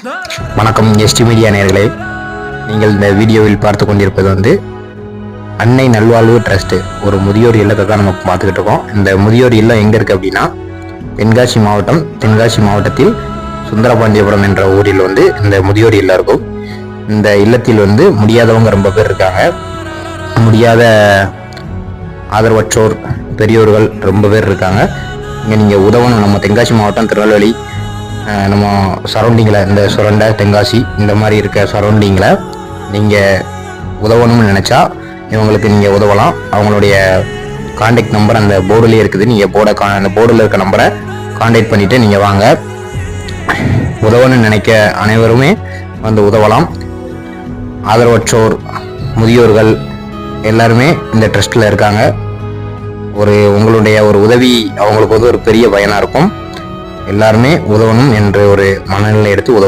வணக்கம் ST media நேயர்களே, நீங்கள் இந்த வீடியோவில் பார்த்து கொண்டிருப்பது அன்னை நல்வாழ்வு ட்ரஸ்ட் ஒரு முதியோர் இல்லத்தை தான் நம்ம பார்த்துக்கிட்டு இருக்கோம். இந்த முதியோர் இல்லம் எங்கே இருக்குது அப்படின்னா, தென்காசி மாவட்டத்தில் சுந்தரபாண்டியபுரம் என்ற ஊரில் இந்த முதியோர் இல்லம் இருக்கும். இந்த இல்லத்தில் முடியாதவங்க ரொம்ப பேர் இருக்காங்க. முடியாத ஆதரவற்றோர் பெரியோர்கள் ரொம்ப பேர் இருக்காங்க. இங்கே நீங்கள் உதவணும். நம்ம தென்காசி மாவட்டம், திருநெல்வேலி, நம்ம சரௌண்டிங்கில், இந்த சுரண்டை, தென்காசி இந்த மாதிரி இருக்க சரௌண்டிங்கில் நீங்கள் உதவணும்னு நினச்சா இவங்களுக்கு நீங்கள் உதவலாம். அவங்களுடைய கான்டாக்ட் நம்பர் அந்த போர்டுலேயே இருக்குது. நீங்கள் அந்த போர்டில் இருக்க நம்பரை கான்டாக்ட் பண்ணிவிட்டு நீங்கள் வாங்க. உதவணும்னு நினைக்க அனைவருமே உதவலாம். ஆதரவற்றோர், முதியோர்கள் எல்லாருமே இந்த ட்ரஸ்ட்டில் இருக்காங்க. உங்களுடைய ஒரு உதவி அவங்களுக்கு ஒரு பெரிய பயனாக இருக்கும். எல்லாருமே உதவணும் என்ற ஒரு மனநிலை எடுத்து உதவும்.